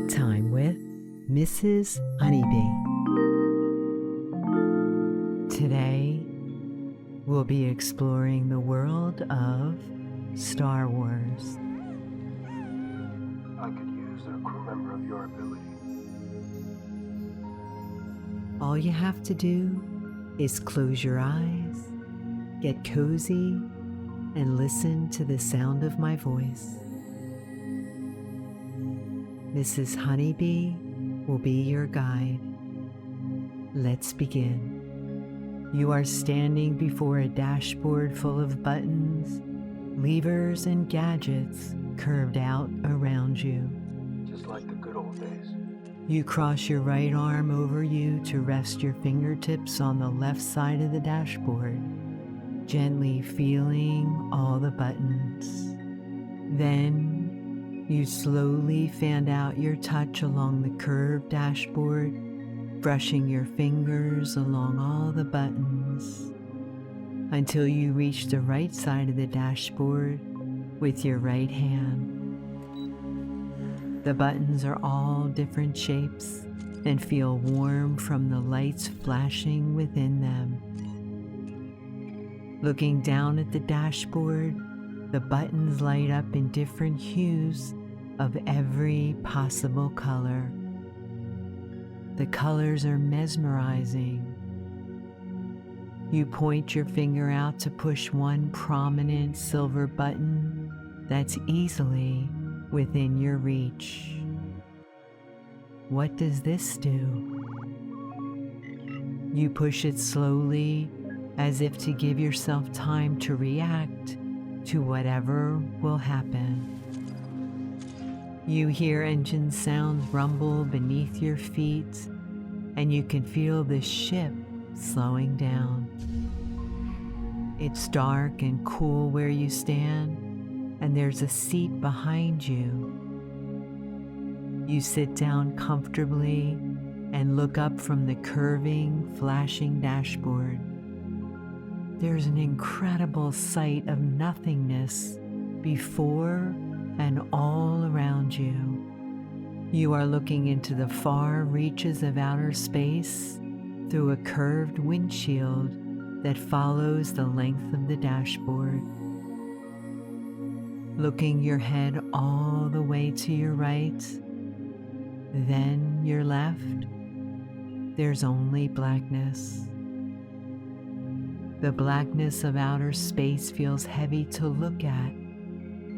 Bedtime with Mrs. Honeybee. Today, we'll be exploring the world of Star Wars. I could use a crew member of your ability. All you have to do is close your eyes, get cozy, and listen to the sound of my voice. Mrs. Honeybee will be your guide. Let's begin. You are standing before a dashboard full of buttons, levers, and gadgets curved out around you. Just like the good old days. You cross your right arm over you to rest your fingertips on the left side of the dashboard, gently feeling all the buttons. Then you slowly fan out your touch along the curved dashboard, brushing your fingers along all the buttons until you reach the right side of the dashboard with your right hand. The buttons are all different shapes and feel warm from the lights flashing within them. Looking down at the dashboard, the buttons light up in different hues of every possible color. The colors are mesmerizing. You point your finger out to push one prominent silver button that's easily within your reach. What does this do? You push it slowly, as if to give yourself time to react to whatever will happen. You hear engine sounds rumble beneath your feet, and you can feel the ship slowing down. It's dark and cool where you stand, and there's a seat behind you. You sit down comfortably and look up from the curving, flashing dashboard. There's an incredible sight of nothingness before and all around you. You are looking into the far reaches of outer space through a curved windshield that follows the length of the dashboard. Looking your head all the way to your right, then your left, there's only blackness. The blackness of outer space feels heavy to look at,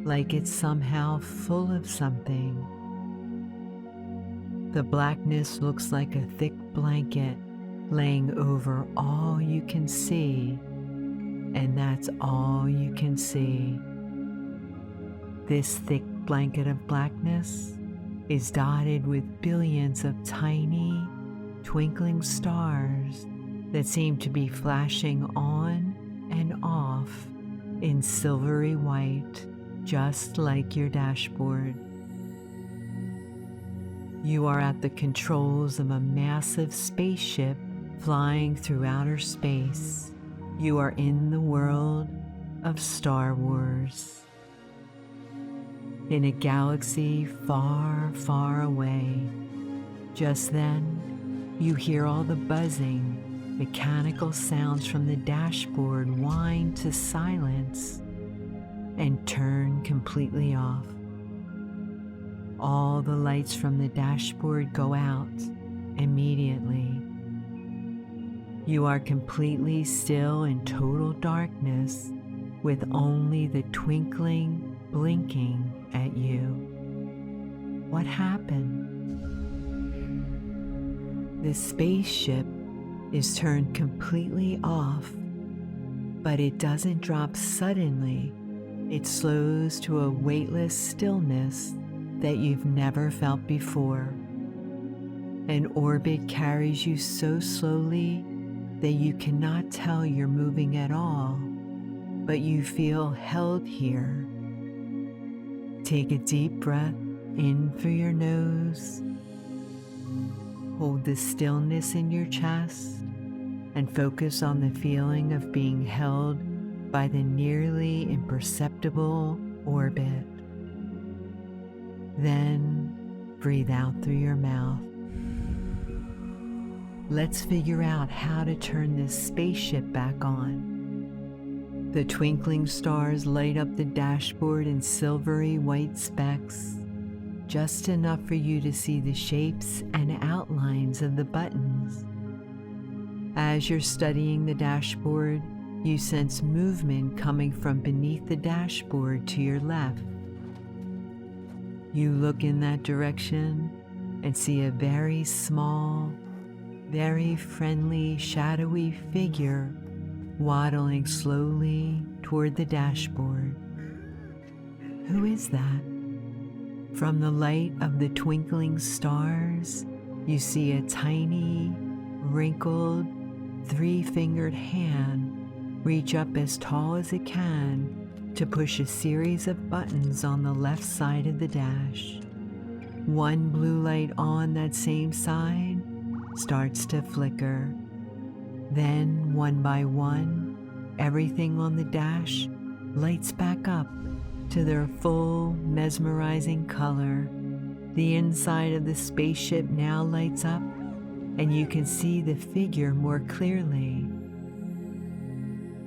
like it's somehow full of something. The blackness looks like a thick blanket laying over all you can see, and that's all you can see. This thick blanket of blackness is dotted with billions of tiny, twinkling stars that seem to be flashing on and off in silvery white, just like your dashboard. You are at the controls of a massive spaceship flying through outer space. You are in the world of Star Wars. In a galaxy far, far away. Just then, you hear all the buzzing, mechanical sounds from the dashboard whine to silence and turn completely off. All the lights from the dashboard go out immediately. You are completely still in total darkness with only the twinkling, blinking at you. What happened? The spaceship is turned completely off, but it doesn't drop suddenly. It slows to a weightless stillness that you've never felt before. An orbit carries you so slowly that you cannot tell you're moving at all, but you feel held here. Take a deep breath in through your nose. Hold the stillness in your chest and focus on the feeling of being held by the nearly imperceptible orbit. Then Breathe out through your mouth. Let's figure out how to turn this spaceship back on. The twinkling stars light up the dashboard in silvery white specks, just enough for you to see the shapes and outlines of the buttons. As you're studying the dashboard, you sense movement coming from beneath the dashboard to your left. You look in that direction and see a very small, very friendly, shadowy figure waddling slowly toward the dashboard. Who is that? From the light of the twinkling stars, you see a tiny, wrinkled, three-fingered hand reach up as tall as it can to push a series of buttons on the left side of the dash. One blue light on that same side starts to flicker. Then, one by one, everything on the dash lights back up to their full, mesmerizing color. The inside of the spaceship now lights up, and you can see the figure more clearly.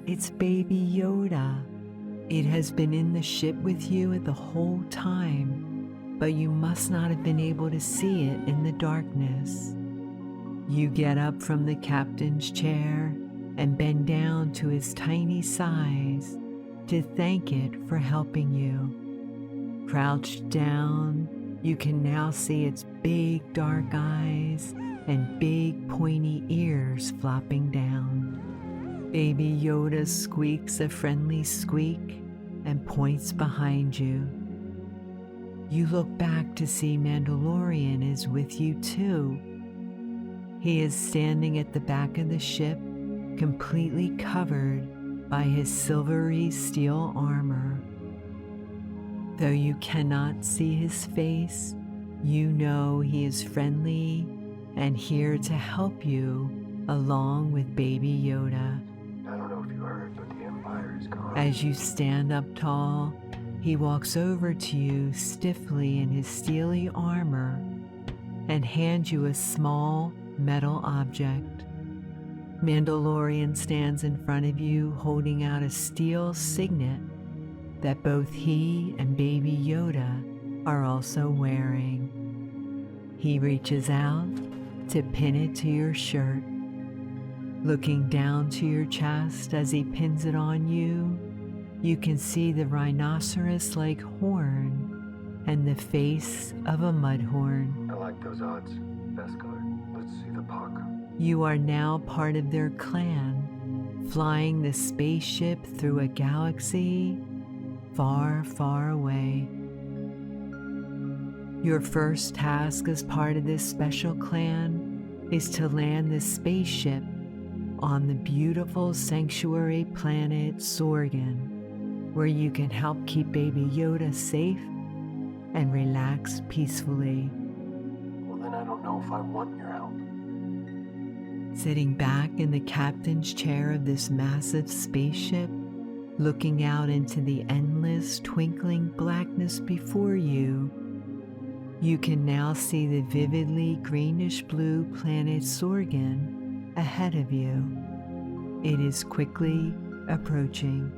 It's Baby Yoda. It has been in the ship with you the whole time, but you must not have been able to see it in the darkness. You get up from the captain's chair and bend down to his tiny size to thank it for helping you. Crouched down, you can now see its big dark eyes and big pointy ears flopping down. Baby Yoda squeaks a friendly squeak and points behind you. You look back to see Mandalorian is with you too. He is standing at the back of the ship, completely covered by his silvery steel armor. Though you cannot see his face, you know he is friendly and here to help you along with Baby Yoda. I don't know if you heard, but the Empire is gone. As you stand up tall, he walks over to you stiffly in his steely armor and hands you a small metal object. Mandalorian stands in front of you holding out a steel signet that both he and Baby Yoda are also wearing. He reaches out to pin it to your shirt. Looking down to your chest as he pins it on you, you can see the rhinoceros-like horn and the face of a mudhorn. I like those odds. Best color. Let's see the puck. You are now part of their clan, flying the spaceship through a galaxy far, far away. Your first task as part of this special clan is to land the spaceship on the beautiful sanctuary planet Sorgan, where you can help keep Baby Yoda safe and relax peacefully. Well, then I don't know if I want your help. Sitting back in the captain's chair of this massive spaceship, looking out into the endless twinkling blackness before you, you can now see the vividly greenish-blue planet Sorgan ahead of you. It is quickly approaching.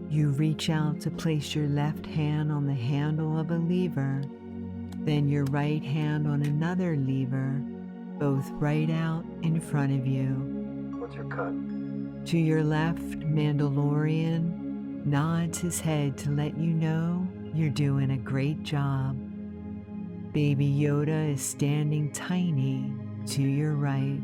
You reach out to place your left hand on the handle of a lever, then your right hand on another lever, both right out in front of you. What's your cut? To your left, Mandalorian nods his head to let you know you're doing a great job. Baby Yoda is standing tiny to your right.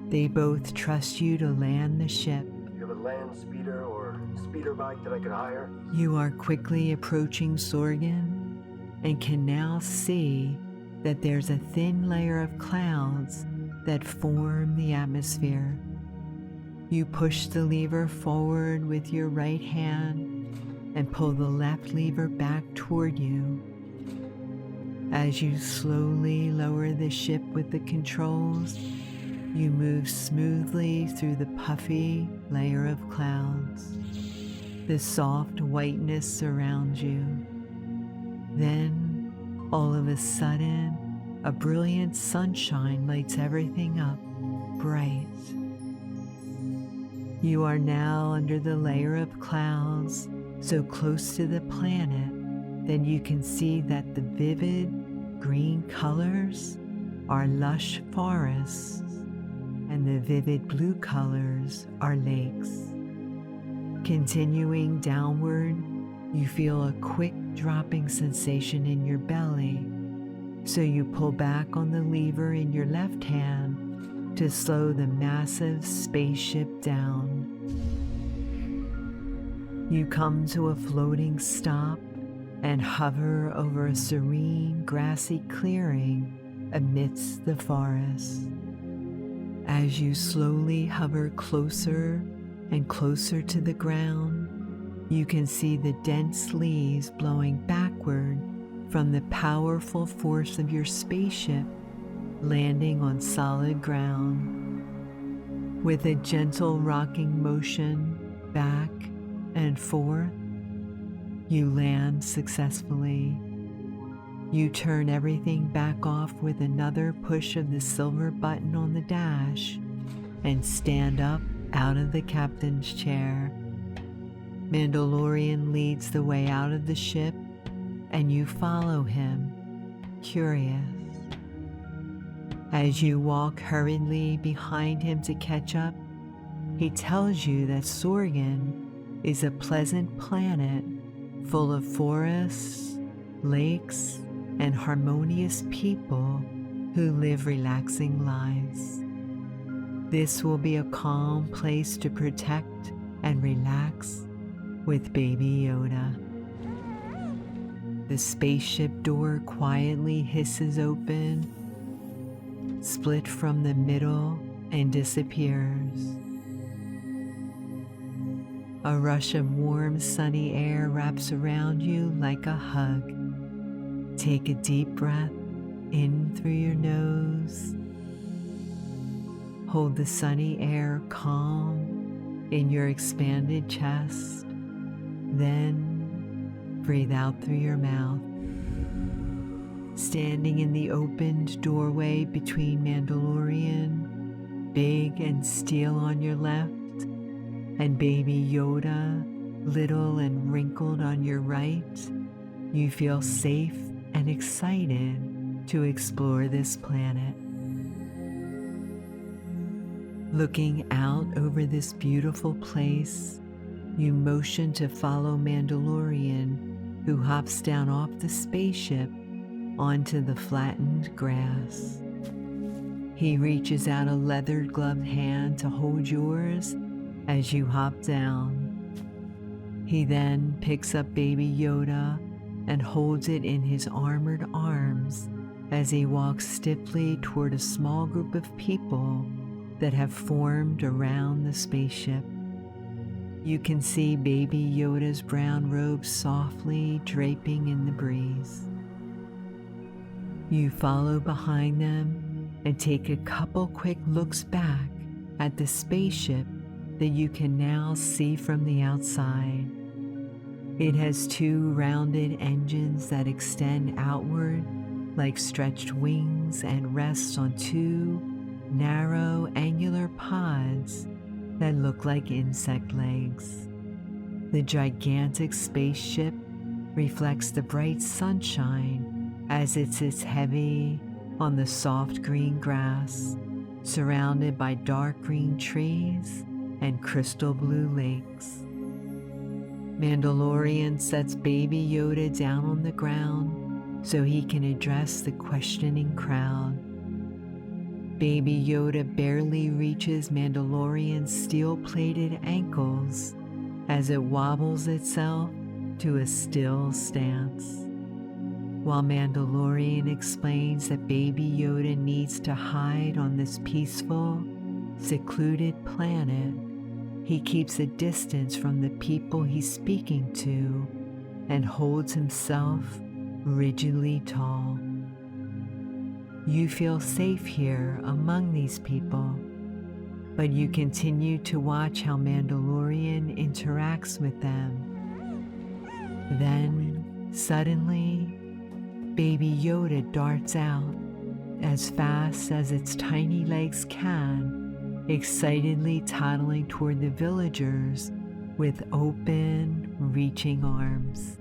They both trust you to land the ship. You have a land speeder or speeder bike that I could hire? You are quickly approaching Sorgan and can now see that there's a thin layer of clouds that form the atmosphere. You push the lever forward with your right hand and pull the left lever back toward you. As you slowly lower the ship with the controls, you move smoothly through the puffy layer of clouds. The soft whiteness surrounds you. Then, all of a sudden, a brilliant sunshine lights everything up bright. You are now under the layer of clouds, so close to the planet that you can see that the vivid green colors are lush forests and the vivid blue colors are lakes. Continuing downward, you feel a quick dropping sensation in your belly, so you pull back on the lever in your left hand to slow the massive spaceship down. You come to a floating stop and hover over a serene, grassy clearing amidst the forest. As you slowly hover closer and closer to the ground, you can see the dense leaves blowing backward from the powerful force of your spaceship landing on solid ground. With a gentle rocking motion back and forth, you land successfully. You turn everything back off with another push of the silver button on the dash and stand up out of the captain's chair. Mandalorian leads the way out of the ship, and you follow him, curious. As you walk hurriedly behind him to catch up, he tells you that Sorgan is a pleasant planet full of forests, lakes, and harmonious people who live relaxing lives. This will be a calm place to protect and relax with Baby Yoda. The spaceship door quietly hisses open, split from the middle, and disappears. A rush of warm, sunny air wraps around you like a hug. Take a deep breath in through your nose. Hold the sunny air calm in your expanded chest. Then breathe out through your mouth. Standing in the opened doorway between Mandalorian, big and steel on your left, and Baby Yoda, little and wrinkled on your right, you feel safe and excited to explore this planet. Looking out over this beautiful place, you motion to follow Mandalorian, who hops down off the spaceship onto the flattened grass. He reaches out a leather-gloved hand to hold yours as you hop down. He then picks up Baby Yoda and holds it in his armored arms as he walks stiffly toward a small group of people that have formed around the spaceship. You can see Baby Yoda's brown robe softly draping in the breeze. You follow behind them and take a couple quick looks back at the spaceship that you can now see from the outside. It has two rounded engines that extend outward like stretched wings and rests on two narrow angular pods that look like insect legs. The gigantic spaceship reflects the bright sunshine as it sits heavy on the soft green grass, surrounded by dark green trees and crystal blue lakes. Mandalorian sets Baby Yoda down on the ground so he can address the questioning crowd. Baby Yoda barely reaches Mandalorian's steel-plated ankles as it wobbles itself to a still stance. While Mandalorian explains that Baby Yoda needs to hide on this peaceful, secluded planet, he keeps a distance from the people he's speaking to and holds himself rigidly tall. You feel safe here among these people, but you continue to watch how Mandalorian interacts with them. Then, suddenly, Baby Yoda darts out as fast as its tiny legs can, excitedly toddling toward the villagers with open, reaching arms.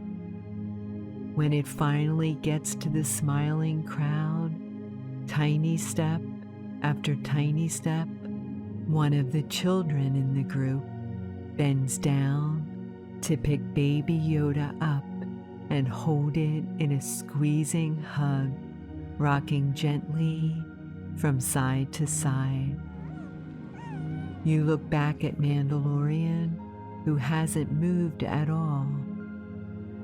When it finally gets to the smiling crowd, tiny step after tiny step, one of the children in the group bends down to pick Baby Yoda up and hold it in a squeezing hug, rocking gently from side to side. You look back at Mandalorian, who hasn't moved at all.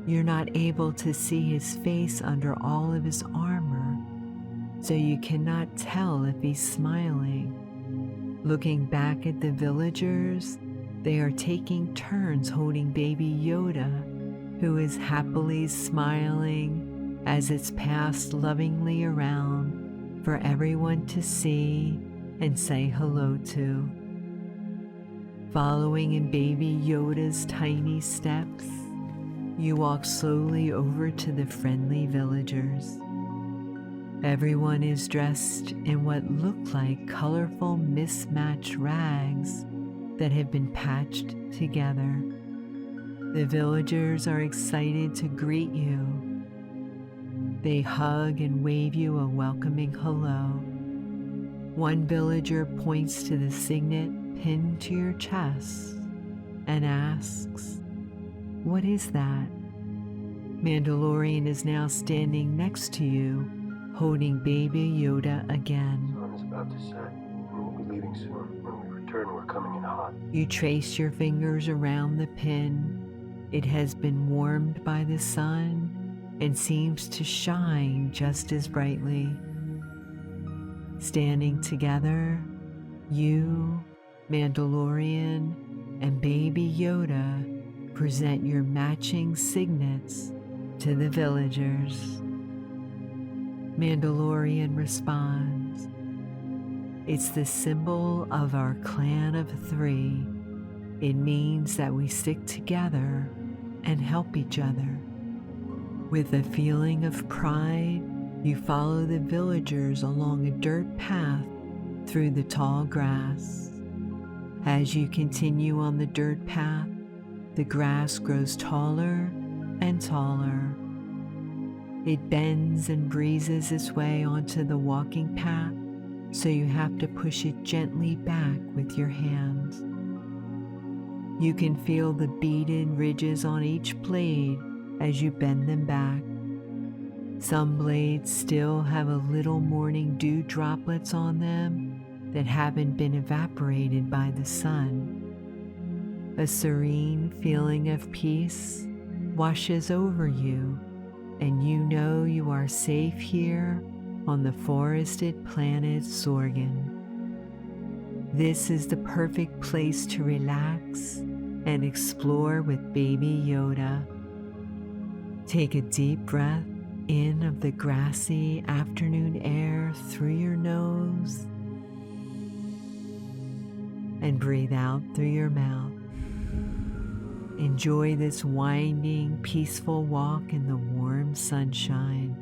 You're not able to see his face under all of his armor, so you cannot tell if he's smiling. Looking back at the villagers, they are taking turns holding Baby Yoda, who is happily smiling as it's passed lovingly around for everyone to see and say hello to. Following in Baby Yoda's tiny steps, you walk slowly over to the friendly villagers. Everyone is dressed in what look like colorful mismatched rags that have been patched together. The villagers are excited to greet you. They hug and wave you a welcoming hello. One villager points to the signet pinned to your chest and asks, "What is that?" Mandalorian is now standing next to you, holding Baby Yoda again. The sun is about to set, and we'll be leaving soon. When we return, we're coming in hot. You trace your fingers around the pin. It has been warmed by the sun and seems to shine just as brightly. Standing together, you, Mandalorian, and Baby Yoda present your matching signets to the villagers. Mandalorian responds, "It's the symbol of our clan of 3. It means that we stick together and help each other." With a feeling of pride, you follow the villagers along a dirt path through the tall grass. As you continue on the dirt path, the grass grows taller and taller. It bends and breezes its way onto the walking path, so you have to push it gently back with your hands. You can feel the beaded ridges on each blade as you bend them back. Some blades still have a little morning dew droplets on them that haven't been evaporated by the sun. A serene feeling of peace washes over you, and you know you are safe here on the forested planet Sorgan. This is the perfect place to relax and explore with Baby Yoda. Take a deep breath in of the grassy afternoon air through your nose and breathe out through your mouth. Enjoy this winding, peaceful walk in the warm sunshine.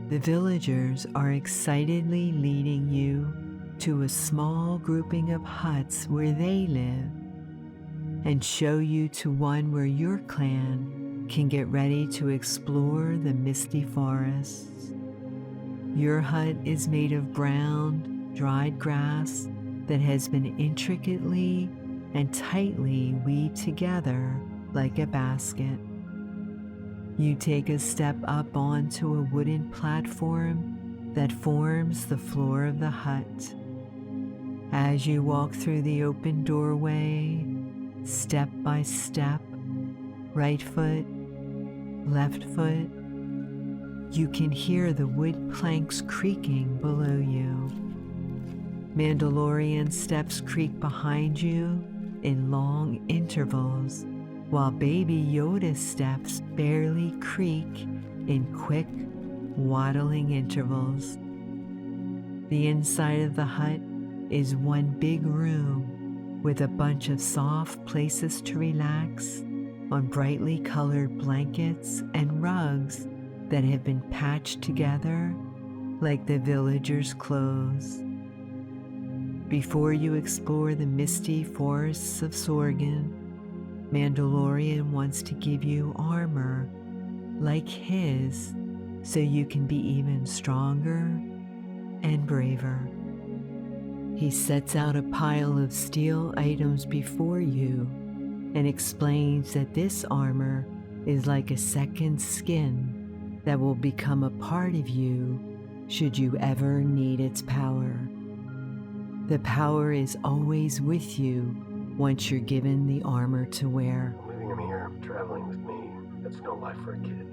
The villagers are excitedly leading you to a small grouping of huts where they live and show you to one where your clan can get ready to explore the misty forests. Your hut is made of brown, dried grass that has been intricately and tightly weaved together like a basket. You take a step up onto a wooden platform that forms the floor of the hut. As you walk through the open doorway, step by step, right foot, left foot, you can hear the wood planks creaking below you. Mandalorian steps creak behind you in long intervals, while Baby Yoda's steps barely creak in quick, waddling intervals. The inside of the hut is one big room with a bunch of soft places to relax on brightly colored blankets and rugs that have been patched together like the villagers' clothes. Before you explore the misty forests of Sorgan, Mandalorian wants to give you armor like his so you can be even stronger and braver. He sets out a pile of steel items before you and explains that this armor is like a second skin that will become a part of you should you ever need its power. The power is always with you once you're given the armor to wear. Leaving him here, traveling with me, that's no life for a kid.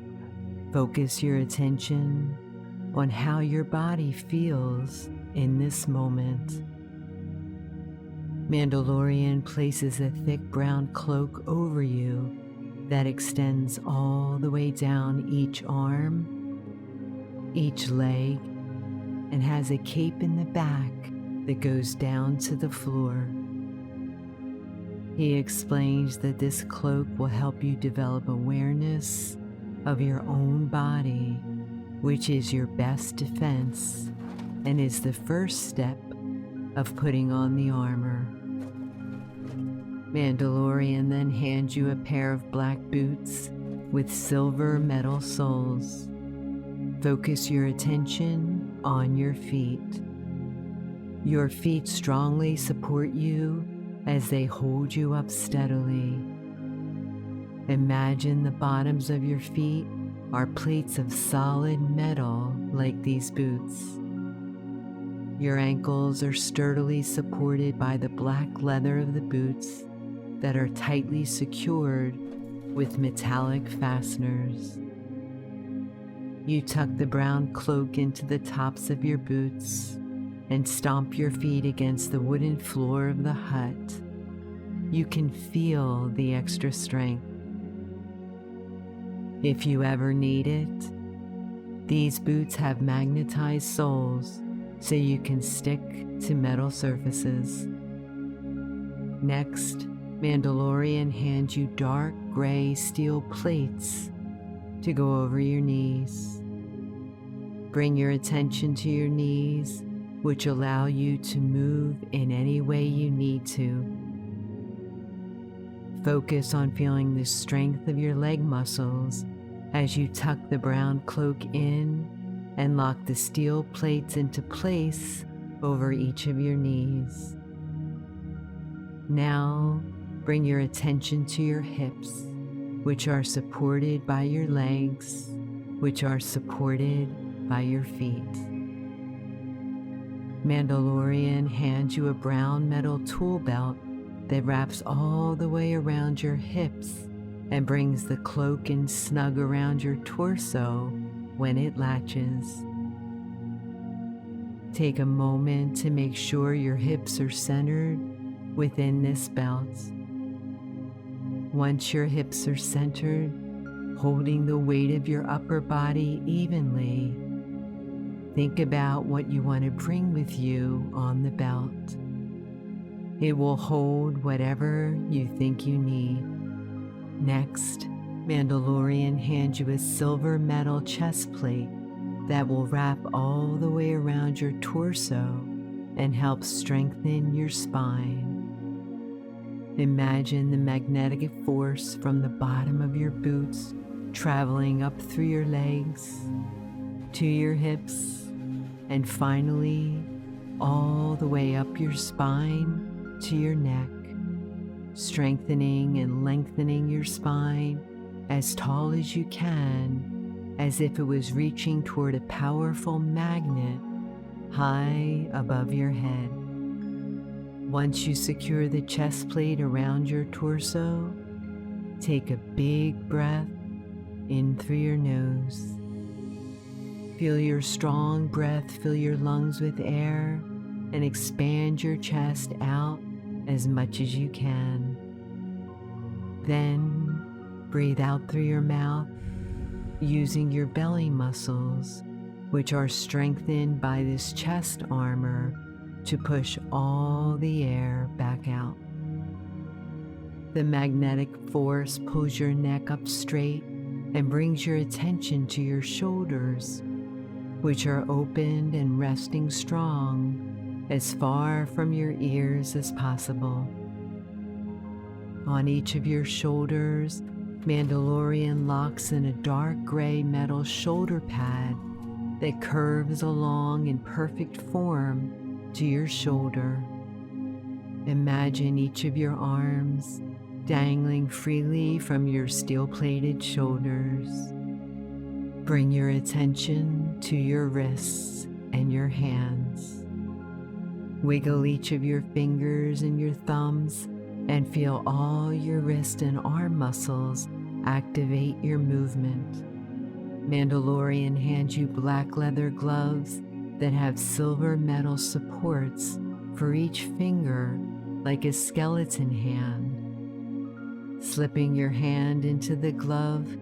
Focus your attention on how your body feels in this moment. Mandalorian places a thick brown cloak over you that extends all the way down each arm, each leg, and has a cape in the back that goes down to the floor. He explains that this cloak will help you develop awareness of your own body, which is your best defense and is the first step of putting on the armor. Mandalorian then hands you a pair of black boots with silver metal soles. Focus your attention on your feet. Your feet strongly support you as they hold you up steadily. Imagine the bottoms of your feet are plates of solid metal like these boots. Your ankles are sturdily supported by the black leather of the boots that are tightly secured with metallic fasteners. You tuck the brown cloak into the tops of your boots and stomp your feet against the wooden floor of the hut. You can feel the extra strength. If you ever need it, these boots have magnetized soles so you can stick to metal surfaces. Next, Mandalorian hands you dark gray steel plates to go over your knees. Bring your attention to your knees, which allow you to move in any way you need to. Focus on feeling the strength of your leg muscles as you tuck the brown cloak in and lock the steel plates into place over each of your knees. Now, bring your attention to your hips, which are supported by your legs, which are supported by your feet. Mandalorian hands you a brown metal tool belt that wraps all the way around your hips and brings the cloak in snug around your torso when it latches. Take a moment to make sure your hips are centered within this belt. Once your hips are centered, holding the weight of your upper body evenly, think about what you want to bring with you on the belt. It will hold whatever you think you need. Next, Mandalorian hands you a silver metal chest plate that will wrap all the way around your torso and help strengthen your spine. Imagine the magnetic force from the bottom of your boots traveling up through your legs, to your hips, and finally all the way up your spine to your neck, strengthening and lengthening your spine as tall as you can, as if it was reaching toward a powerful magnet high above your head. Once you secure the chest plate around your torso, take a big breath in through your nose. Feel your strong breath fill your lungs with air and expand your chest out as much as you can. Then breathe out through your mouth using your belly muscles, which are strengthened by this chest armor, to push all the air back out. The magnetic force pulls your neck up straight and brings your attention to your shoulders, which are opened and resting strong as far from your ears as possible. On each of your shoulders, Mandalorian locks in a dark gray metal shoulder pad that curves along in perfect form to your shoulder. Imagine each of your arms dangling freely from your steel-plated shoulders. Bring your attention to your wrists and your hands. Wiggle each of your fingers and your thumbs and feel all your wrist and arm muscles activate your movement. Mandalorian hands you black leather gloves that have silver metal supports for each finger like a skeleton hand. Slipping your hand into the glove,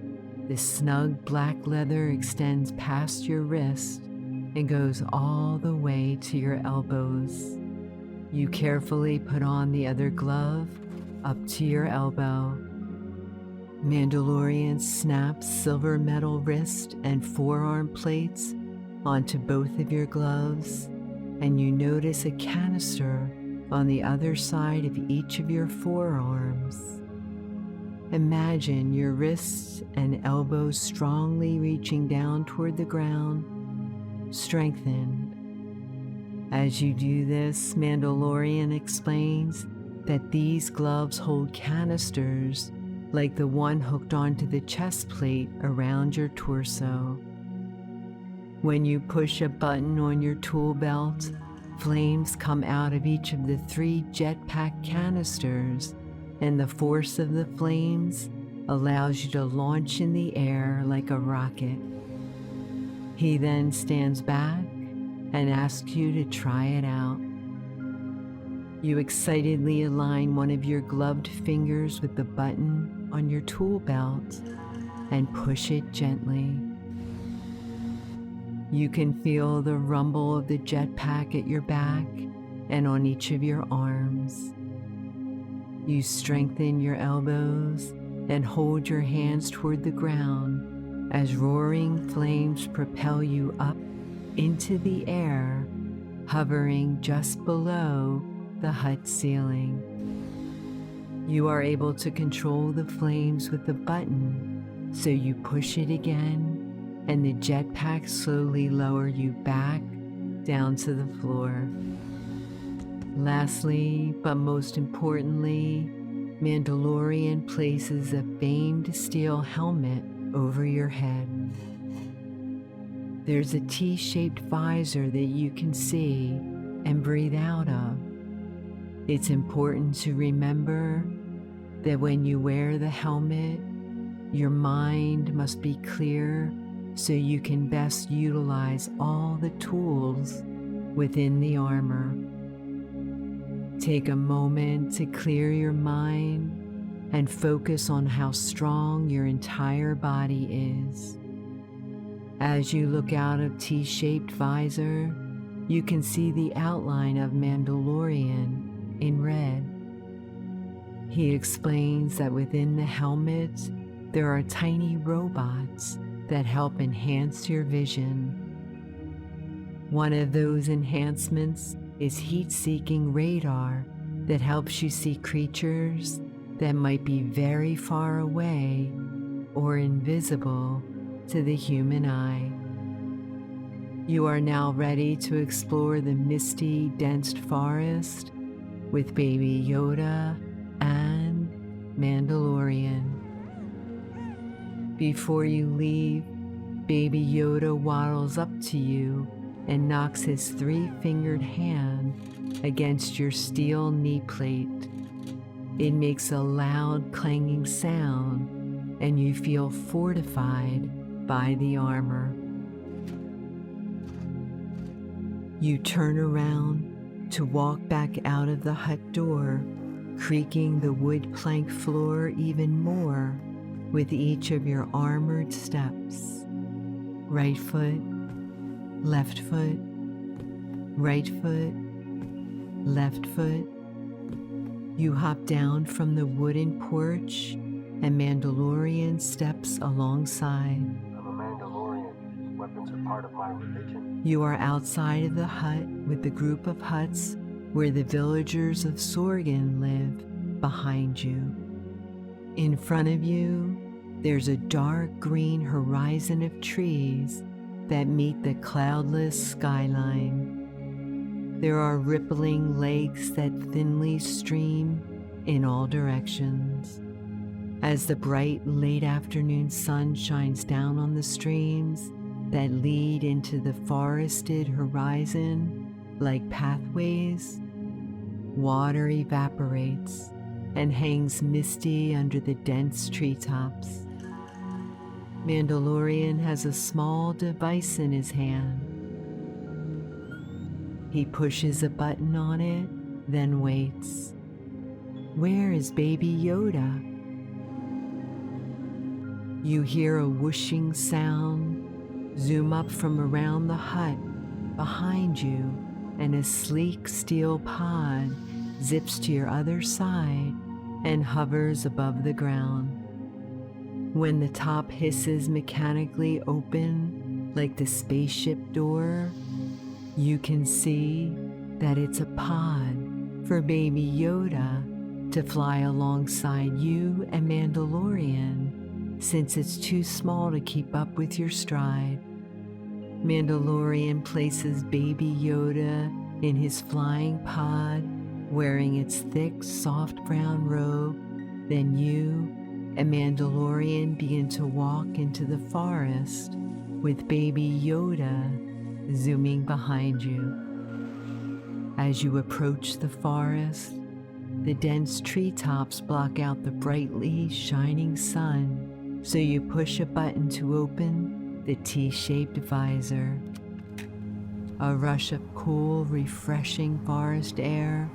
the snug black leather extends past your wrist and goes all the way to your elbows. You carefully put on the other glove up to your elbow. Mandalorian snaps silver metal wrist and forearm plates onto both of your gloves, and you notice a canister on the other side of each of your forearms. Imagine your wrists and elbows strongly reaching down toward the ground, strengthened. As you do this, Mandalorian explains that these gloves hold canisters like the one hooked onto the chest plate around your torso. When you push a button on your tool belt, flames come out of each of the 3 jetpack canisters, and the force of the flames allows you to launch in the air like a rocket. He then stands back and asks you to try it out. You excitedly align one of your gloved fingers with the button on your tool belt and push it gently. You can feel the rumble of the jetpack at your back and on each of your arms. You strengthen your elbows and hold your hands toward the ground as roaring flames propel you up into the air, hovering just below the hut ceiling. You are able to control the flames with the button, so you push it again, and the jetpack slowly lower you back down to the floor. Lastly, but most importantly, Mandalorian places a famed steel helmet over your head. There's a T-shaped visor that you can see and breathe out of. It's important to remember that when you wear the helmet, your mind must be clear so you can best utilize all the tools within the armor. Take a moment to clear your mind and focus on how strong your entire body is. As you look out of T-shaped visor, you can see the outline of Mandalorian in red. He explains that within the helmet, there are tiny robots that help enhance your vision. One of those enhancements is heat-seeking radar that helps you see creatures that might be very far away or invisible to the human eye. You are now ready to explore the misty, dense forest with Baby Yoda and Mandalorian. Before you leave, Baby Yoda waddles up to you and knocks his 3-fingered hand against your steel knee plate. It makes a loud clanging sound, and you feel fortified by the armor. You turn around to walk back out of the hut door, creaking the wood plank floor even more with each of your armored steps. Right foot, left foot, right foot, left foot. You hop down from the wooden porch and Mandalorian steps alongside. I'm a Mandalorian. Weapons are part of my religion. You are outside of the hut with the group of huts where the villagers of Sorgan live behind you. In front of you, there's a dark green horizon of trees that meet the cloudless skyline. There are rippling lakes that thinly stream in all directions. As the bright late afternoon sun shines down on the streams that lead into the forested horizon like pathways, water evaporates and hangs misty under the dense treetops. Mandalorian has a small device in his hand. He pushes a button on it, then waits. Where is Baby Yoda? You hear a whooshing sound zoom up from around the hut behind you, and a sleek steel pod zips to your other side and hovers above the ground. When the top hisses mechanically open like the spaceship door, you can see that it's a pod for Baby Yoda to fly alongside you and Mandalorian, since it's too small to keep up with your stride. Mandalorian places Baby Yoda in his flying pod, wearing its thick, soft brown robe. Then you and Mandalorian begin to walk into the forest with Baby Yoda zooming behind you. As you approach the forest, the dense treetops block out the brightly shining sun, so you push a button to open the T-shaped visor. A rush of cool, refreshing forest air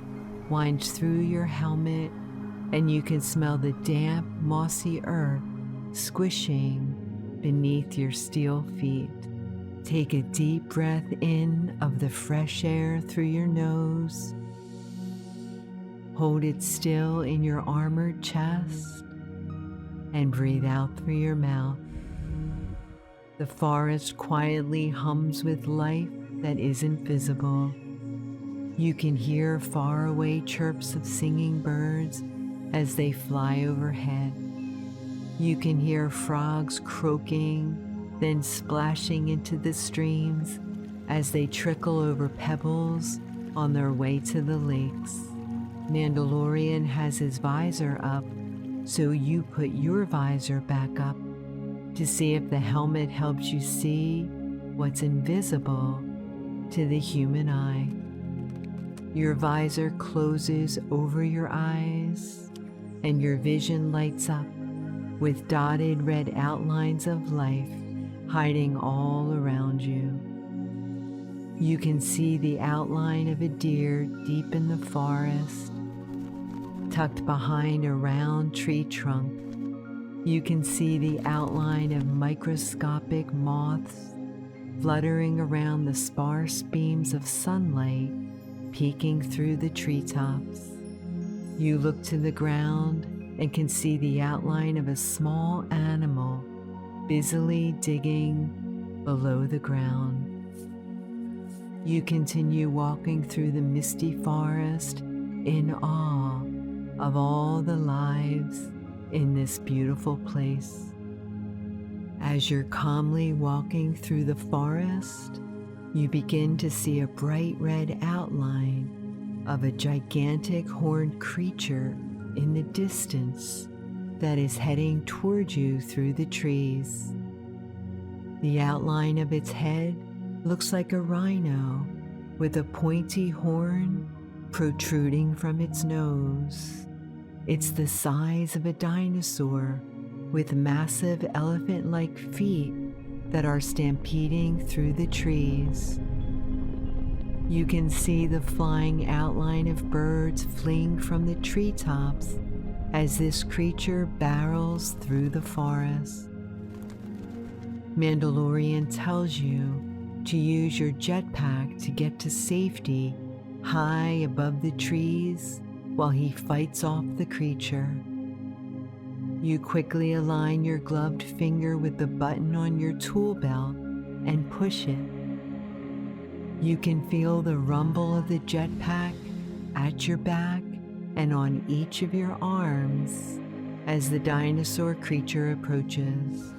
winds through your helmet, and you can smell the damp, mossy earth squishing beneath your steel feet. Take a deep breath in of the fresh air through your nose. Hold it still in your armored chest and breathe out through your mouth. The forest quietly hums with life that isn't visible. You can hear faraway chirps of singing birds as they fly overhead. You can hear frogs croaking, then splashing into the streams as they trickle over pebbles on their way to the lakes. Mandalorian has his visor up, so you put your visor back up to see if the helmet helps you see what's invisible to the human eye. Your visor closes over your eyes, and your vision lights up with dotted red outlines of life hiding all around you. You can see the outline of a deer deep in the forest, tucked behind a round tree trunk. You can see the outline of microscopic moths fluttering around the sparse beams of sunlight peeking through the treetops. You look to the ground and can see the outline of a small animal busily digging below the ground. You continue walking through the misty forest in awe of all the lives in this beautiful place. As you're calmly walking through the forest, you begin to see a bright red outline of a gigantic horned creature in the distance that is heading toward you through the trees. The outline of its head looks like a rhino with a pointy horn protruding from its nose. It's the size of a dinosaur with massive elephant-like feet that are stampeding through the trees. You can see the flying outline of birds fleeing from the treetops as this creature barrels through the forest. Mandalorian tells you to use your jetpack to get to safety high above the trees while he fights off the creature. You quickly align your gloved finger with the button on your tool belt and push it. You can feel the rumble of the jetpack at your back and on each of your arms as the dinosaur creature approaches.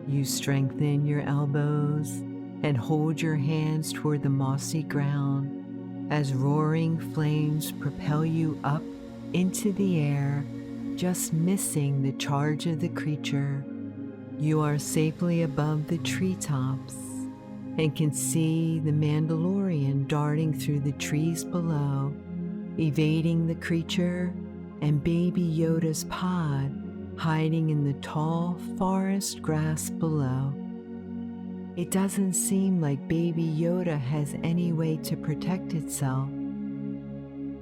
You strengthen your elbows and hold your hands toward the mossy ground as roaring flames propel you up into the air, just missing the charge of the creature. You are safely above the treetops and can see the Mandalorian darting through the trees below, evading the creature, and Baby Yoda's pod hiding in the tall forest grass below. It doesn't seem like Baby Yoda has any way to protect itself,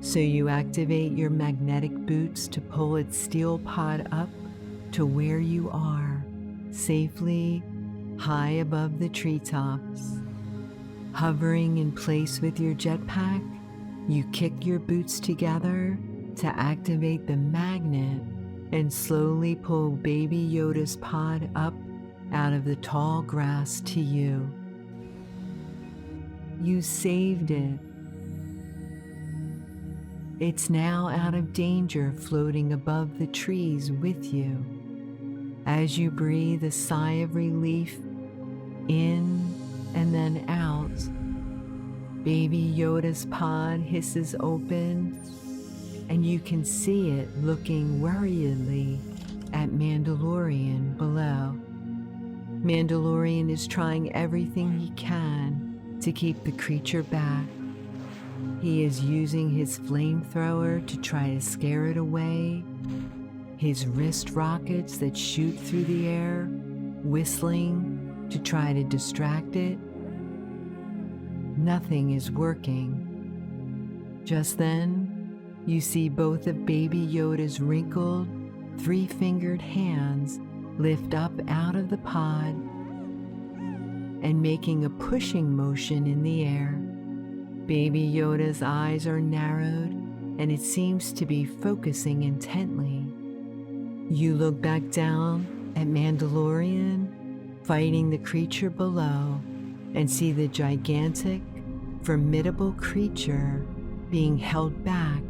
so you activate your magnetic boots to pull its steel pod up to where you are, safely high above the treetops. Hovering in place with your jetpack, you kick your boots together to activate the magnet and slowly pull Baby Yoda's pod up out of the tall grass to you. You saved it. It's now out of danger, floating above the trees with you. As you breathe a sigh of relief in and then out, Baby Yoda's pod hisses open, and you can see it looking worriedly at Mandalorian below. Mandalorian is trying everything he can to keep the creature back. He is using his flamethrower to try to scare it away, his wrist rockets that shoot through the air, whistling to try to distract it. Nothing is working. Just then, you see both of Baby Yoda's wrinkled, three-fingered hands lift up out of the pod and making a pushing motion in the air. Baby Yoda's eyes are narrowed and it seems to be focusing intently. You look back down at Mandalorian fighting the creature below and see the gigantic, formidable creature being held back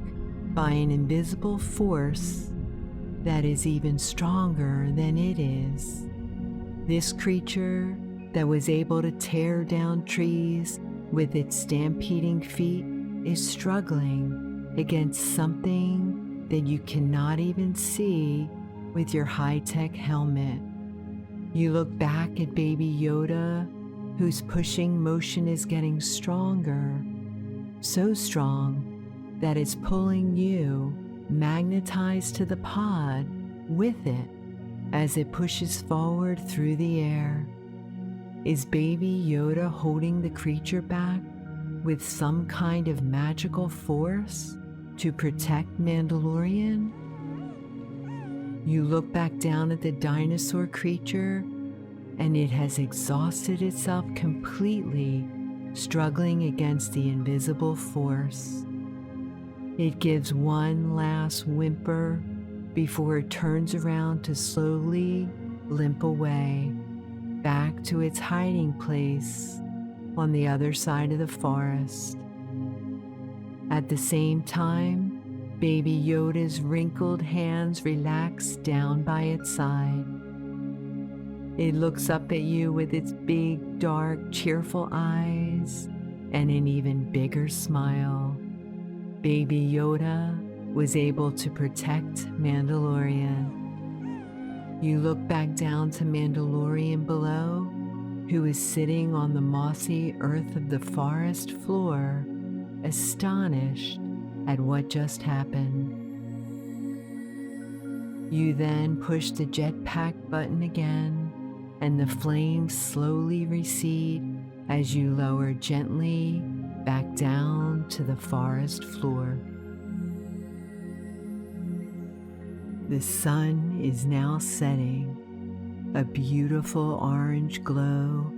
by an invisible force that is even stronger than it is. This creature that was able to tear down trees with its stampeding feet is struggling against something that you cannot even see with your high-tech helmet. You look back at Baby Yoda, whose pushing motion is getting stronger, so strong that it's pulling you, magnetized to the pod, with it as it pushes forward through the air. Is Baby Yoda holding the creature back with some kind of magical force to protect Mandalorian? You look back down at the dinosaur creature and it has exhausted itself completely, struggling against the invisible force. It gives one last whimper before it turns around to slowly limp away back to its hiding place on the other side of the forest. At the same time, Baby Yoda's wrinkled hands relax down by its side. It looks up at you with its big, dark, cheerful eyes and an even bigger smile. Baby Yoda was able to protect Mandalorian. You look back down to Mandalorian below, who is sitting on the mossy earth of the forest floor, astonished at what just happened. You then push the jetpack button again, and the flames slowly recede as you lower gently back down to the forest floor. The sun is now setting. A beautiful orange glow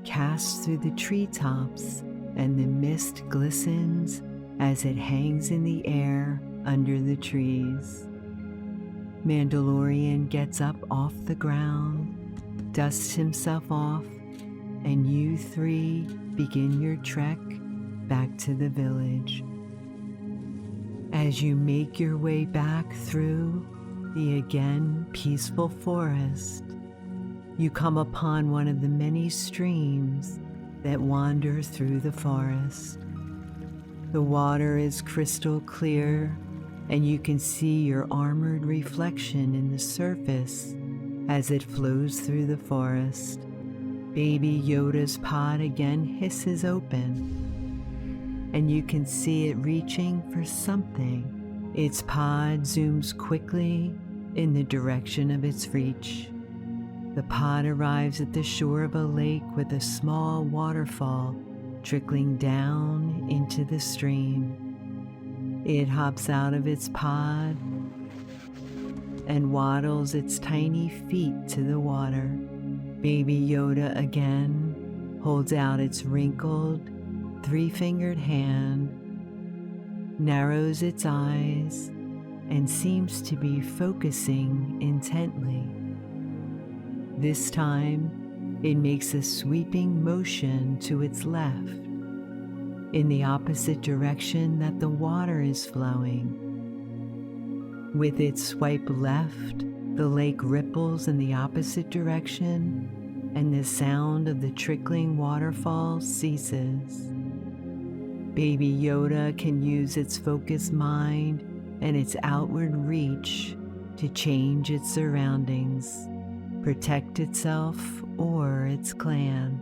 casts through the treetops, and the mist glistens as it hangs in the air under the trees. Mandalorian gets up off the ground, dusts himself off, and you three begin your trek back to the village. As you make your way back through the again peaceful forest, you come upon one of the many streams that wander through the forest. The water is crystal clear, and you can see your armored reflection in the surface as it flows through the forest. Baby Yoda's pod again hisses open, and you can see it reaching for something. Its pod zooms quickly in the direction of its reach. The pod arrives at the shore of a lake with a small waterfall trickling down into the stream. It hops out of its pod and waddles its tiny feet to the water. Baby Yoda again holds out its wrinkled, three-fingered hand, narrows its eyes, and seems to be focusing intently. This time, it makes a sweeping motion to its left, in the opposite direction that the water is flowing. With its swipe left, the lake ripples in the opposite direction, and the sound of the trickling waterfall ceases. Baby Yoda can use its focused mind and its outward reach to change its surroundings, protect itself or its clan.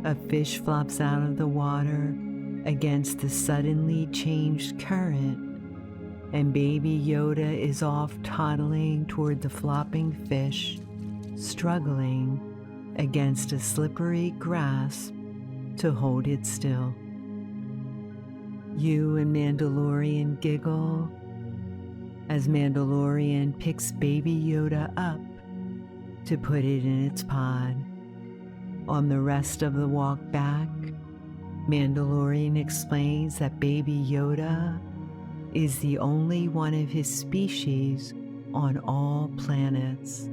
A fish flops out of the water against the suddenly changed current, and Baby Yoda is off toddling toward the flopping fish, struggling against a slippery grasp to hold it still. You and Mandalorian giggle as Mandalorian picks Baby Yoda up to put it in its pod. On the rest of the walk back, Mandalorian explains that Baby Yoda is the only one of his species on all planets,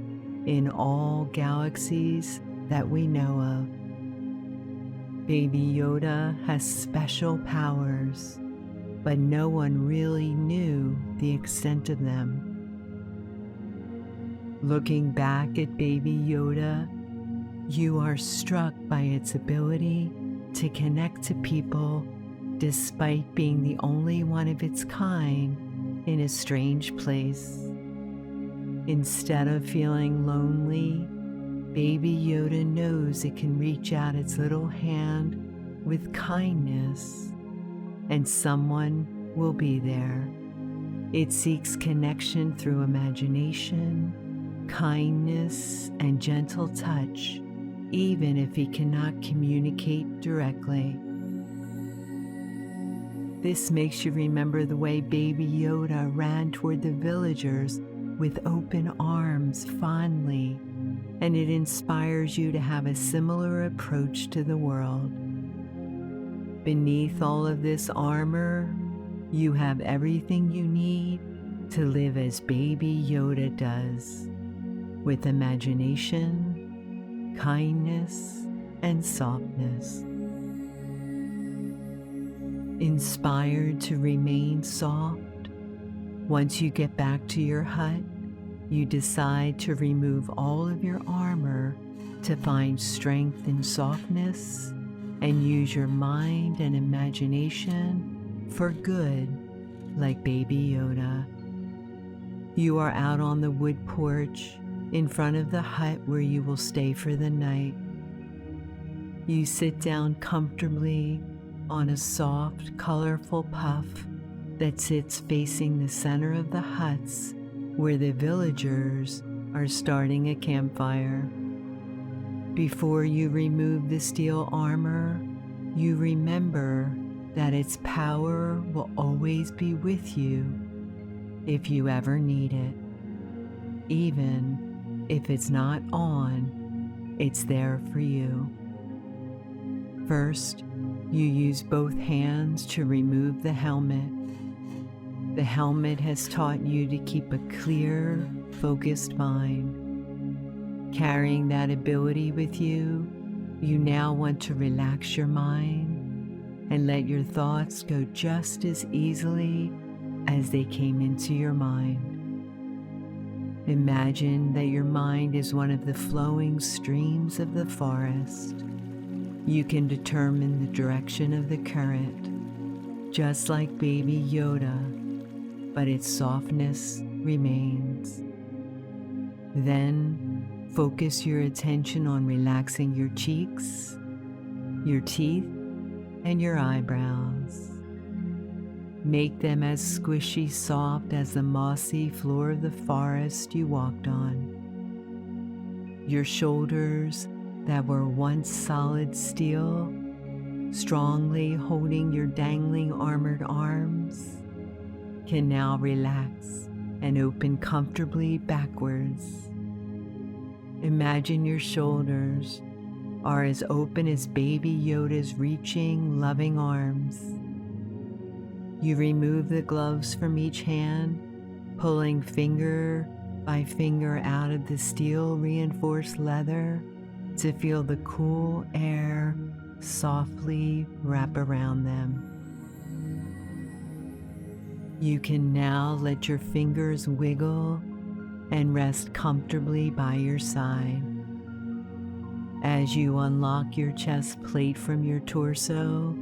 in all galaxies that we know of. Baby Yoda has special powers, but no one really knew the extent of them. Looking back at Baby Yoda, you are struck by its ability to connect to people despite being the only one of its kind in a strange place. Instead of feeling lonely, Baby Yoda knows it can reach out its little hand with kindness, and someone will be there. It seeks connection through imagination, kindness, and gentle touch, even if he cannot communicate directly. This makes you remember the way Baby Yoda ran toward the villagers with open arms fondly, and it inspires you to have a similar approach to the world. Beneath all of this armor, you have everything you need to live as Baby Yoda does, with imagination, kindness, and softness. Inspired to remain soft, once you get back to your hut, you decide to remove all of your armor to find strength and softness and use your mind and imagination for good, like Baby Yoda. You are out on the wood porch in front of the hut where you will stay for the night. You sit down comfortably on a soft, colorful puff that sits facing the center of the huts where the villagers are starting a campfire. Before you remove the steel armor, you remember that its power will always be with you if you ever need it. Even if it's not on, it's there for you. First, you use both hands to remove the helmet. The helmet has taught you to keep a clear, focused mind. Carrying that ability with you, you now want to relax your mind and let your thoughts go just as easily as they came into your mind. Imagine that your mind is one of the flowing streams of the forest. You can determine the direction of the current, just like Baby Yoda, but its softness remains. Then focus your attention on relaxing your cheeks, your teeth, and your eyebrows. Make them as squishy soft as the mossy floor of the forest you walked on. Your shoulders that were once solid steel, strongly holding your dangling armored arms, can now relax and open comfortably backwards. Imagine your shoulders are as open as Baby Yoda's reaching, loving arms. You remove the gloves from each hand, pulling finger by finger out of the steel-reinforced leather to feel the cool air softly wrap around them. You can now let your fingers wiggle and rest comfortably by your side. As you unlock your chest plate from your torso,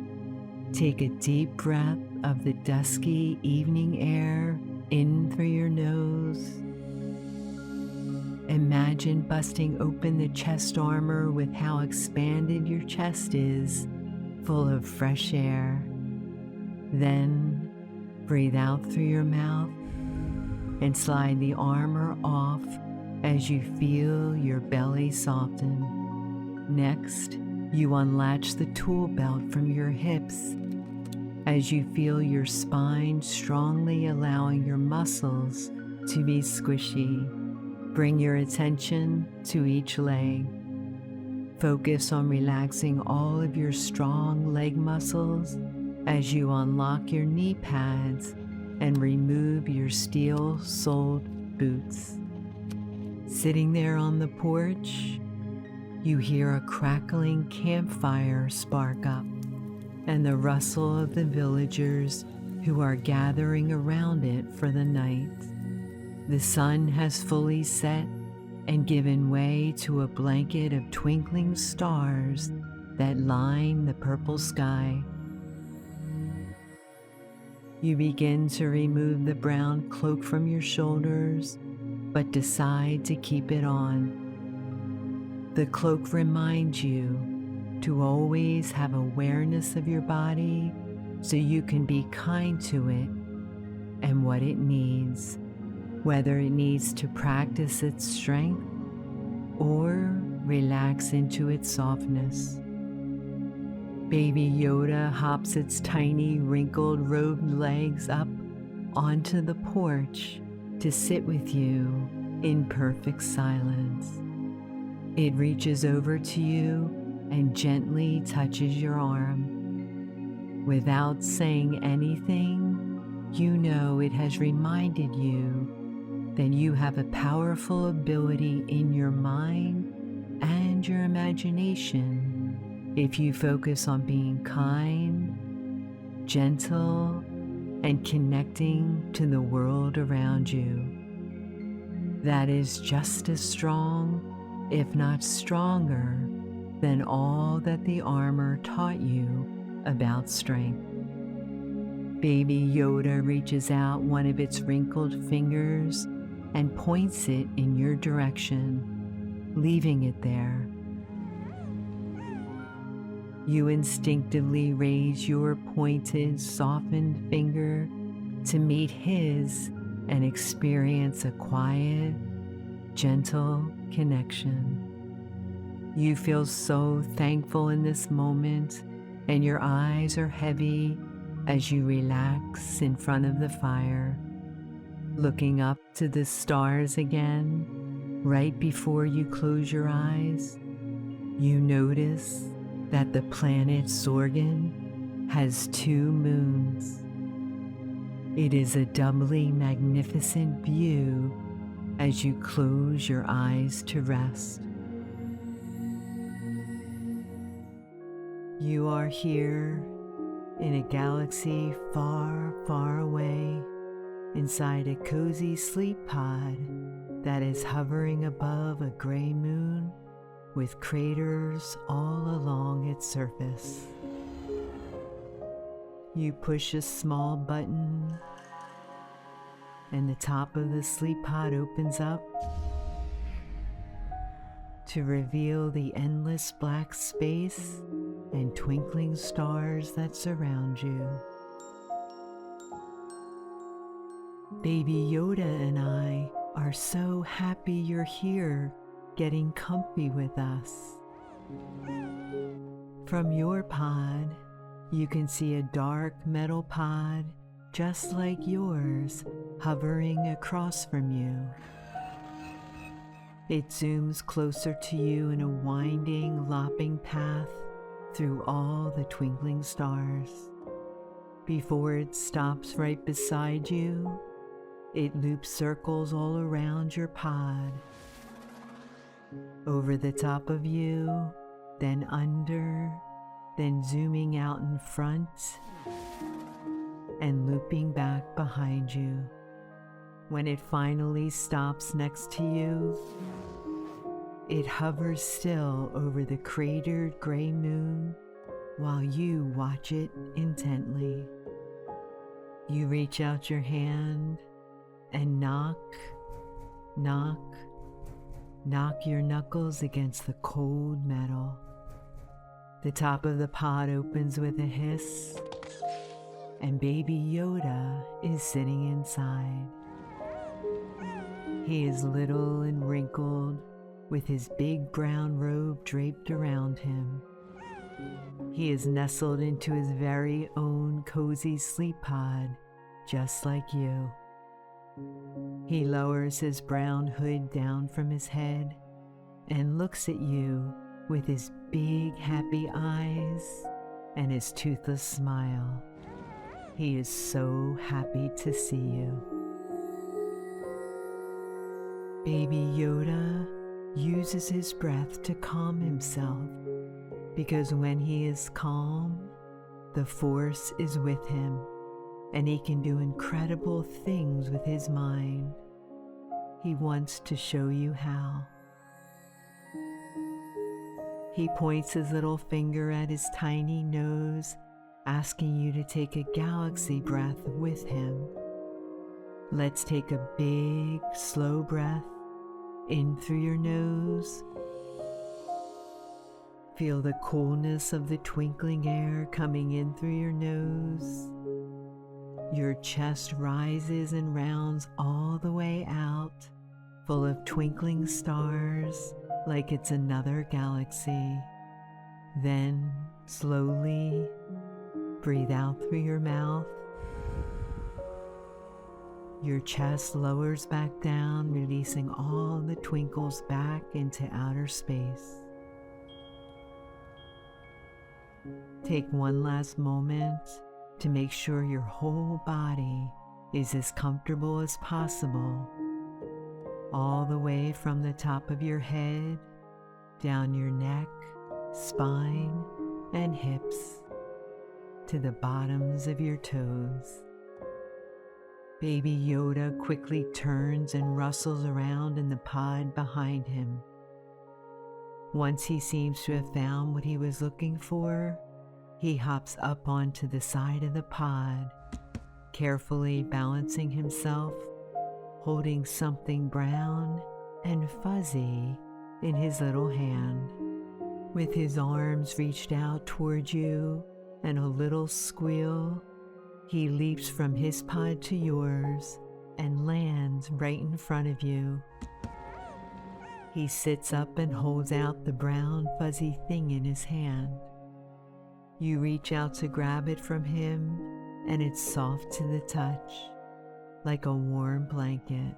take a deep breath of the dusky evening air in through your nose. Imagine busting open the chest armor with how expanded your chest is, full of fresh air. Then breathe out through your mouth and slide the armor off as you feel your belly soften. Next, you unlatch the tool belt from your hips as you feel your spine strongly allowing your muscles to be squishy. Bring your attention to each leg. Focus on relaxing all of your strong leg muscles as you unlock your knee pads and remove your steel-soled boots. Sitting there on the porch, you hear a crackling campfire spark up and the rustle of the villagers who are gathering around it for the night. The sun has fully set and given way to a blanket of twinkling stars that line the purple sky. You begin to remove the brown cloak from your shoulders, but decide to keep it on. The cloak reminds you to always have awareness of your body so you can be kind to it and what it needs, whether it needs to practice its strength or relax into its softness. Baby Yoda hops its tiny wrinkled robed legs up onto the porch to sit with you in perfect silence. It reaches over to you and gently touches your arm. Without saying anything, you know it has reminded you that you have a powerful ability in your mind and your imagination if you focus on being kind, gentle, and connecting to the world around you. That is just as strong, if not stronger, than all that the armor taught you about strength. Baby Yoda reaches out one of its wrinkled fingers and points it in your direction, leaving it there. You instinctively raise your pointed, softened finger to meet his and experience a quiet, gentle connection. You feel so thankful in this moment, and your eyes are heavy as you relax in front of the fire, looking up to the stars again. Right before you close your eyes, you notice that the planet Sorgan has 2 moons. It is a doubly magnificent view as you close your eyes to rest. You are here in a galaxy far, far away, inside a cozy sleep pod that is hovering above a gray moon with craters all along its surface. You push a small button and the top of the sleep pod opens up to reveal the endless black space and twinkling stars that surround you. Baby Yoda and I are so happy you're here, getting comfy with us. From your pod, you can see a dark metal pod just like yours hovering across from you. It zooms closer to you in a winding, lopping path through all the twinkling stars. Before it stops right beside you, it loops circles all around your pod, over the top of you, then under, then zooming out in front, and looping back behind you. When it finally stops next to you, it hovers still over the cratered gray moon while you watch it intently. You reach out your hand and knock, knock, knock your knuckles against the cold metal. The top of the pod opens with a hiss, and Baby Yoda is sitting inside. He is little and wrinkled, with his big brown robe draped around him. He is nestled into his very own cozy sleep pod, just like you. He lowers his brown hood down from his head and looks at you with his big happy eyes and his toothless smile. He is so happy to see you. Baby Yoda uses his breath to calm himself, because when he is calm, the Force is with him, and he can do incredible things with his mind. He wants to show you how. He points his little finger at his tiny nose, asking you to take a galaxy breath with him. Let's take a big, slow breath in through your nose. Feel the coolness of the twinkling air coming in through your nose. Your chest rises and rounds all the way out, full of twinkling stars, like it's another galaxy. Then, slowly, breathe out through your mouth. Your chest lowers back down, releasing all the twinkles back into outer space. Take one last moment to make sure your whole body is as comfortable as possible, all the way from the top of your head, down your neck, spine, and hips, to the bottoms of your toes. Baby Yoda quickly turns and rustles around in the pod behind him. Once he seems to have found what he was looking for, he hops up onto the side of the pod, carefully balancing himself, holding something brown and fuzzy in his little hand. With his arms reached out toward you and a little squeal, he leaps from his pod to yours and lands right in front of you. He sits up and holds out the brown fuzzy thing in his hand. You reach out to grab it from him, and it's soft to the touch, like a warm blanket.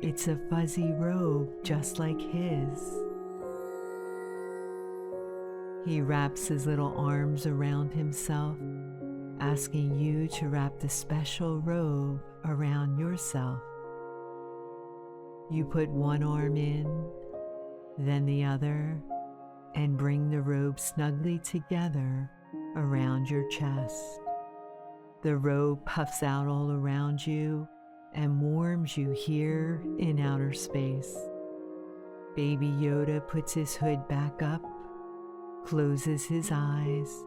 It's a fuzzy robe just like his. He wraps his little arms around himself, asking you to wrap the special robe around yourself. You put one arm in, then the other, and bring the robe snugly together around your chest. The robe puffs out all around you and warms you here in outer space. Baby Yoda puts his hood back up, closes his eyes,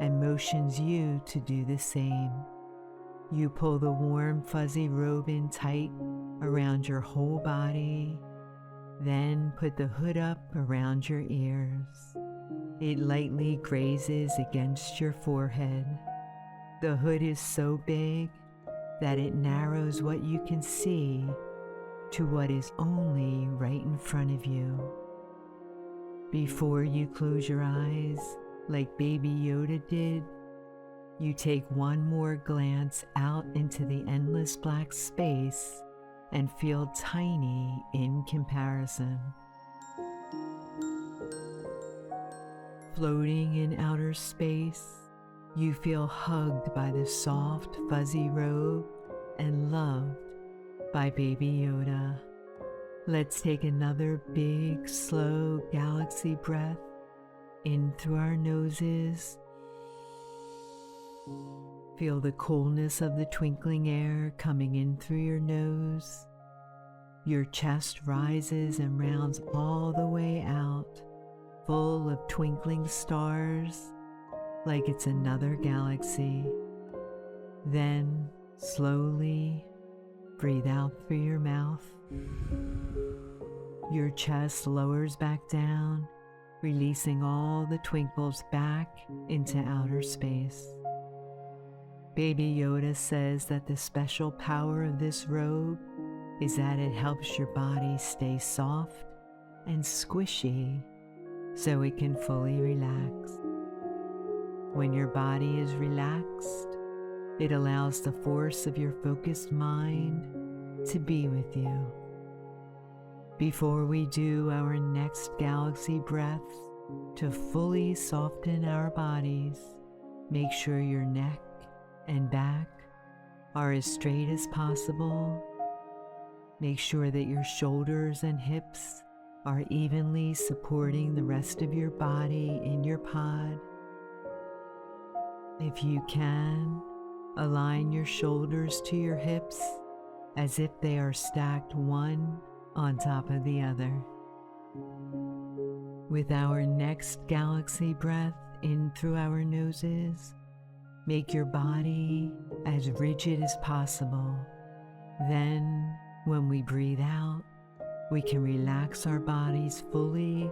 and motions you to do the same. You pull the warm, fuzzy robe in tight around your whole body, then put the hood up around your ears. It lightly grazes against your forehead. The hood is so big that it narrows what you can see to what is only right in front of you. Before you close your eyes, like Baby Yoda did, you take one more glance out into the endless black space and feel tiny in comparison. Floating in outer space, you feel hugged by the soft, fuzzy robe and loved by Baby Yoda. Let's take another big, slow galaxy breath in through our noses. Feel the coolness of the twinkling air coming in through your nose. Your chest rises and rounds all the way out, full of twinkling stars, like it's another galaxy. Then, slowly, breathe out through your mouth. Your chest lowers back down, releasing all the twinkles back into outer space. Baby Yoda says that the special power of this robe is that it helps your body stay soft and squishy so it can fully relax. When your body is relaxed, it allows the force of your focused mind to be with you. Before we do our next galaxy breath, to fully soften our bodies, make sure your neck and back are as straight as possible. Make sure that your shoulders and hips are evenly supporting the rest of your body in your pod. If you can, align your shoulders to your hips as if they are stacked one on top of the other. With our next galaxy breath in through our noses, make your body as rigid as possible. Then, when we breathe out, we can relax our bodies fully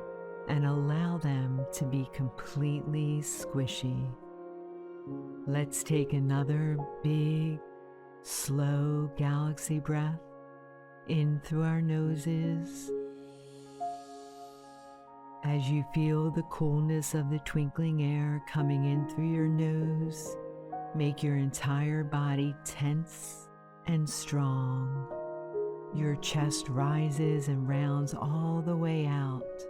and allow them to be completely squishy. Let's take another big, slow galaxy breath in through our noses. As you feel the coolness of the twinkling air coming in through your nose, make your entire body tense and strong. Your chest rises and rounds all the way out,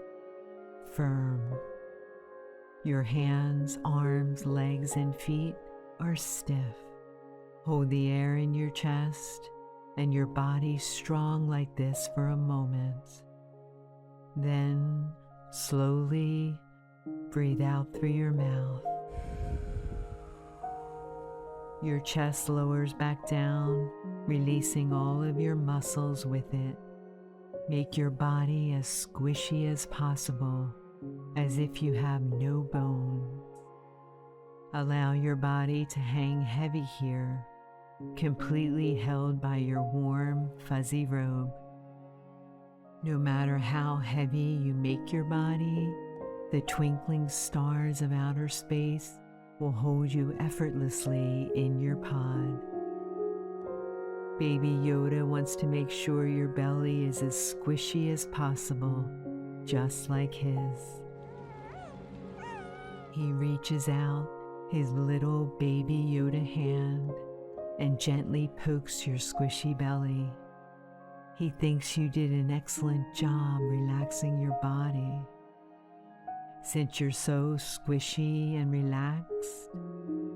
firm. Your hands, arms, legs, and feet are stiff. Hold the air in your chest and your body strong like this for a moment. Then, slowly breathe out through your mouth. Your chest lowers back down, releasing all of your muscles with it. Make your body as squishy as possible, as if you have no bones. Allow your body to hang heavy here, completely held by your warm, fuzzy robe. No matter how heavy you make your body, the twinkling stars of outer space will hold you effortlessly in your pod. Baby Yoda wants to make sure your belly is as squishy as possible, just like his. He reaches out his little Baby Yoda hand and gently pokes your squishy belly. He thinks you did an excellent job relaxing your body. Since you're so squishy and relaxed,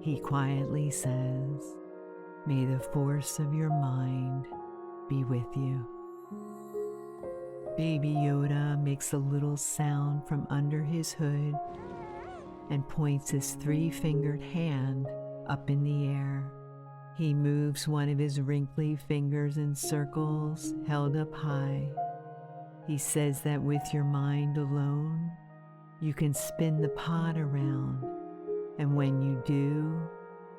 He quietly says, "May the force of your mind be with you." Baby Yoda makes a little sound from under his hood and points his 3-fingered hand up in the air. He moves one of his wrinkly fingers in circles held up high. He says that with your mind alone, you can spin the pod around, and when you do,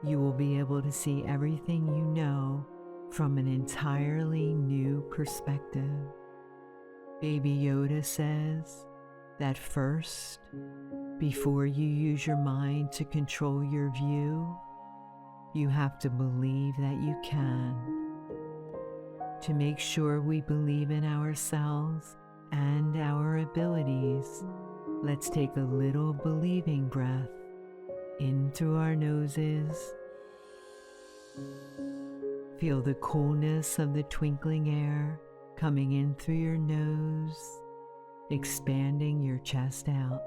you will be able to see everything you know from an entirely new perspective. Baby Yoda says that first, before you use your mind to control your view, you have to believe that you can. To make sure we believe in ourselves and our abilities, let's take a little believing breath in through our noses. Feel the coolness of the twinkling air coming in through your nose, expanding your chest out.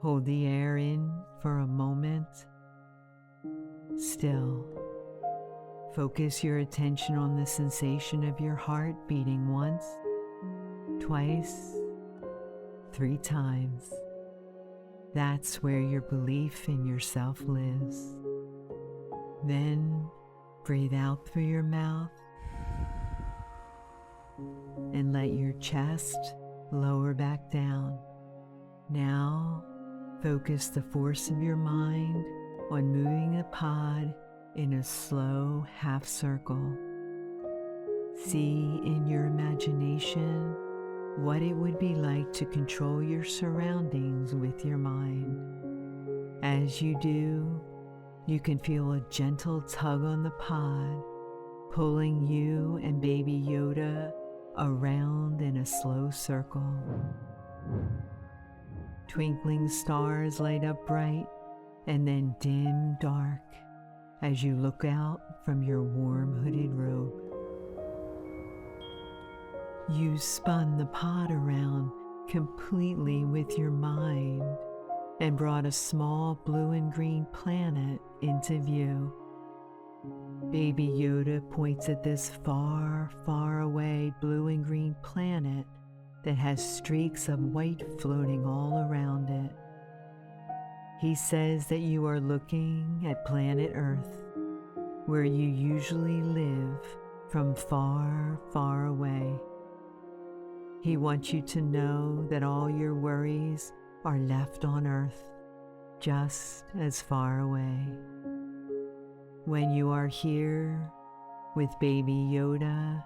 Hold the air in for a moment. Still. Focus your attention on the sensation of your heart beating once, twice, 3 times. That's where your belief in yourself lives. Then breathe out through your mouth and let your chest lower back down. Now, focus the force of your mind on moving the pod in a slow half circle. See in your imagination what it would be like to control your surroundings with your mind. As you do, you can feel a gentle tug on the pod, pulling you and Baby Yoda around in a slow circle. Twinkling stars light up bright and then dim dark as you look out from your warm hooded robe. You spun the pod around completely with your mind and brought a small blue and green planet into view. Baby Yoda points at this far, far away blue and green planet that has streaks of white floating all around it. He says that you are looking at planet Earth, where you usually live from far, far away. He wants you to know that all your worries are left on Earth, just as far away. When you are here with Baby Yoda,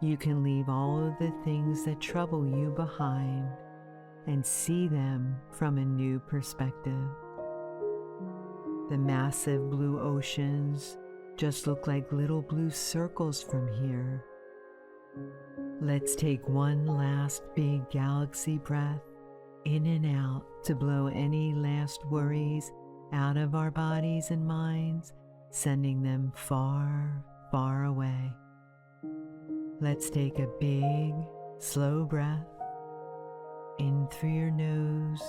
you can leave all of the things that trouble you behind and see them from a new perspective. The massive blue oceans just look like little blue circles from here. Let's take one last big galaxy breath in and out to blow any last worries out of our bodies and minds, sending them far, far away. Let's take a big, slow breath in through your nose.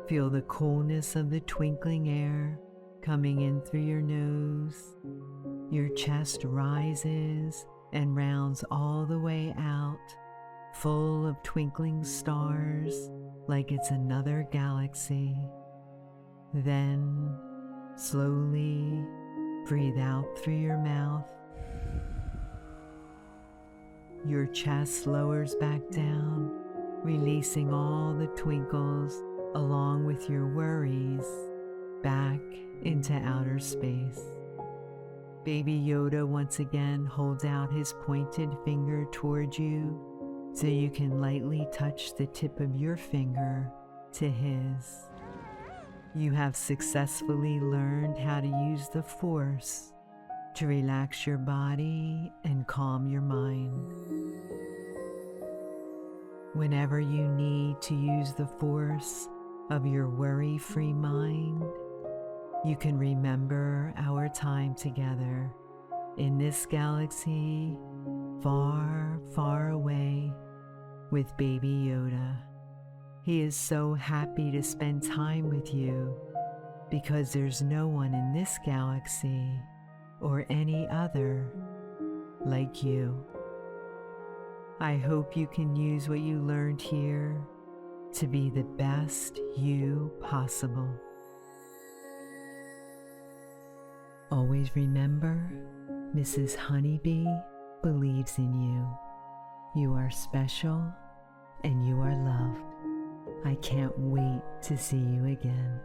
Feel the coolness of the twinkling air coming in through your nose. Your chest rises and rounds all the way out, full of twinkling stars like it's another galaxy. Then, slowly breathe out through your mouth. Your chest lowers back down, releasing all the twinkles along with your worries back into outer space. Baby Yoda once again holds out his pointed finger toward you so you can lightly touch the tip of your finger to his. You have successfully learned how to use the Force to relax your body and calm your mind. Whenever you need to use the force of your worry-free mind, you can remember our time together in this galaxy far, far away with Baby Yoda. He is so happy to spend time with you because there's no one in this galaxy or any other like you. I hope you can use what you learned here to be the best you possible. Always remember, Mrs. Honeybee believes in you. You are special and you are loved. I can't wait to see you again.